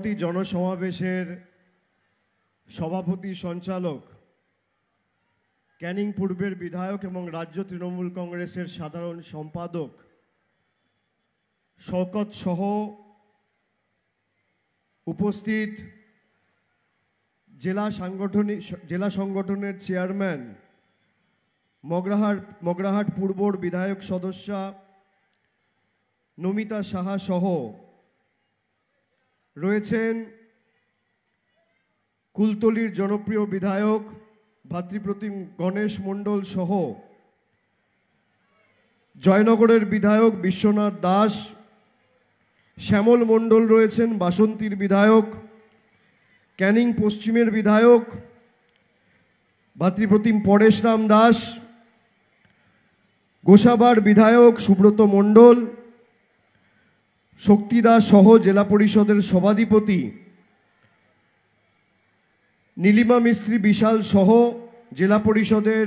অমরাবতী জনসমাবেশের সভাপতি সঞ্চালক, ক্যানিং পূর্বের বিধায়ক এবং রাজ্য তৃণমূল কংগ্রেসের সাধারণ সম্পাদক শওকত সহ উপস্থিত জেলা সংগঠনের চেয়ারম্যান, মগরাহাট পূর্বর বিধায়ক সদস্যা নমিতা সাহা সহ রয়েছেন কুলতলির জনপ্রিয় বিধায়ক ভাতৃপ্রতিম গণেশ মণ্ডল সহ জয়নগরের বিধায়ক বিশ্বনাথ দাস, শ্যামল মণ্ডল রয়েছেন বাসন্তীর বিধায়ক, ক্যানিং পশ্চিমের বিধায়ক ভাতৃপ্রতিম পরেশরাম দাস, গোসাবার বিধায়ক সুব্রত মণ্ডল, শক্তিদাস সহ জেলা পরিষদের সভাধিপতি নীলিমা মিস্ত্রি বিশাল সহ জেলা পরিষদের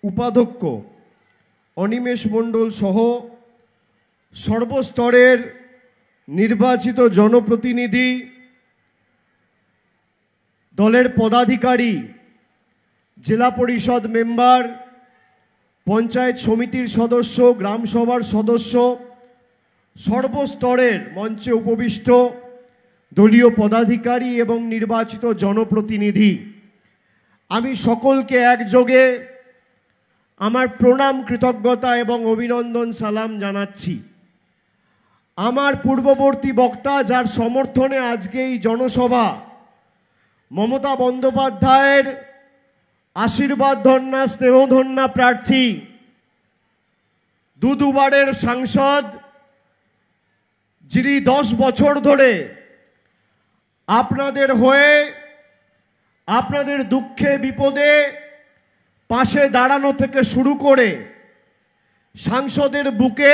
উপাধ্যক্ষ অনিমেষ মণ্ডল সহ সর্বস্তরের নির্বাচিত জনপ্রতিনিধি, দলের পদাধিকারী, জেলা পরিষদ মেম্বার, পঞ্চায়েত সমিতির সদস্য, গ্রাম সভার সদস্য, সর্বস্তরের মঞ্চে উপবিষ্ট দলীয় পদাধিকারী এবং নির্বাচিত জনপ্রতিনিধি, আমি সকলকে একযোগে আমার প্রণাম, কৃতজ্ঞতা এবং অভিনন্দন সালাম জানাচ্ছি। আমার পূর্ববর্তী বক্তা, যার সমর্থনে আজকে এই জনসভা, মমতা বন্দ্যোপাধ্যায়ের আশীর্বাদ ধন্যা স্নেহধন্যা প্রার্থী, দুবারের সাংসদ, যিনি 10 বছর ধরে আপনাদের হয়ে আপনাদের দুঃখে বিপদে পাশে দাঁড়ানো থেকে শুরু করে সাংসদের বুকে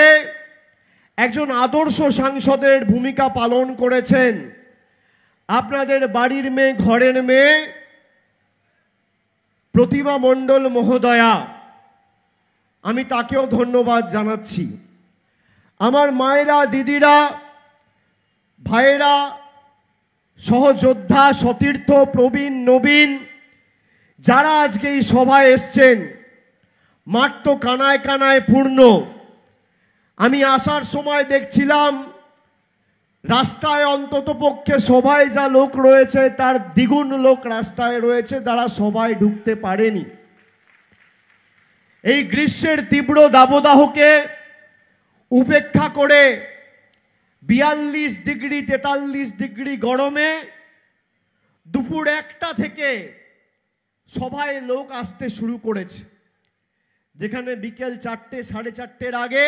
একজন আদর্শ সাংসদের ভূমিকা পালন করেছেন। আপনাদের বাড়ির মেয়ে, ঘরের মেয়ে প্রতিমা মণ্ডল মহোদয়া, আমি তাকেও ধন্যবাদ জানাচ্ছি। আমার মায়েরা, দিদিরা, ভাইয়েরা, সহযোদ্ধা, সতীর্থ, প্রবীণ, নবীন, যারা আজকে এই সভায় এসছেন, মাঠ তো কানায় কানায় পূর্ণ। আমি আসার সময় দেখছিলাম রাস্তায় অন্তত পক্ষে সভায় যা লোক রয়েছে তার দ্বিগুণ লোক রাস্তায় রয়েছে, তারা সভায় ঢুকতে পারেনি। এই গ্রীষ্মের তীব্র দাবদাহকে উপেক্ষা করে 42 ডিগ্রি 43 ডিগ্রি গরমে দুপুর 1টা থেকে সভায় লোক আসতে শুরু করেছে। যেখানে বিকেল 4টে, 4:30-এর আগে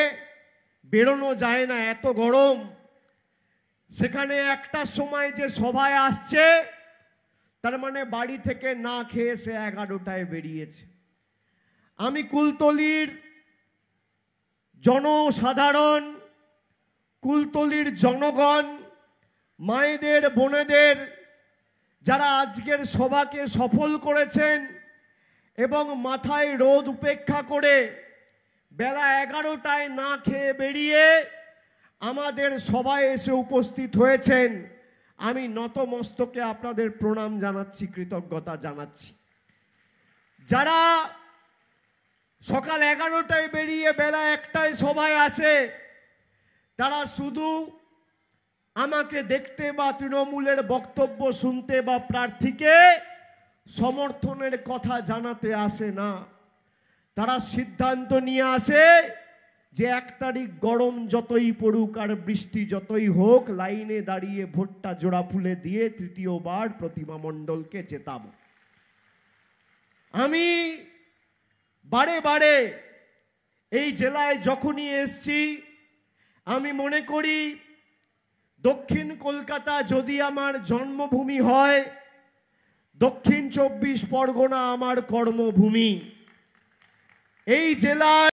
বেরোনো যায় না, এত গরম, সেখানে 1টার সময় যে সভায় আসছে, তার মানে বাড়ি থেকে না খেয়ে সে 11টায় বেরিয়েছে। আমি কুলতলির জনসাধারণ, কুলতলির জনগণ, মায়েদের, বোনেদের, যারা আজকের সভাকে সফল করেছেন এবং মাথায় রোদ উপেক্ষা করে বেলা 11টায় না খেয়ে বেরিয়ে আমাদের সভায় এসে উপস্থিত হয়েছেন, আমি নতমস্তকে আপনাদের প্রণাম জানাচ্ছি, কৃতজ্ঞতা জানাচ্ছি। যারা সকাল 11টায় বেরিয়ে বেলা 1টায় সভায় আসে, তারা শুধু আমাকে দেখতে বা তৃণমূলের বক্তব্য শুনতে বা প্রার্থীকে সমর্থনের কথা জানাতে আসে না, তারা সিদ্ধান্ত নিয়ে আসে যে 1 তারিখ গরম যতই পড়ুক আর বৃষ্টি যতই হোক, লাইনে দাঁড়িয়ে ভোটটা জোড়া ফুলে দিয়ে তৃতীয়বার প্রতিমা মণ্ডলকে জেতাবো। আমি বারে বারে এই জেলায় যখনই এসছি, আমি মনে করি দক্ষিণ কলকাতা যদি আমার জন্মভূমি হয়, দক্ষিণ 24 পরগনা আমার কর্মভূমি। এই জেলায়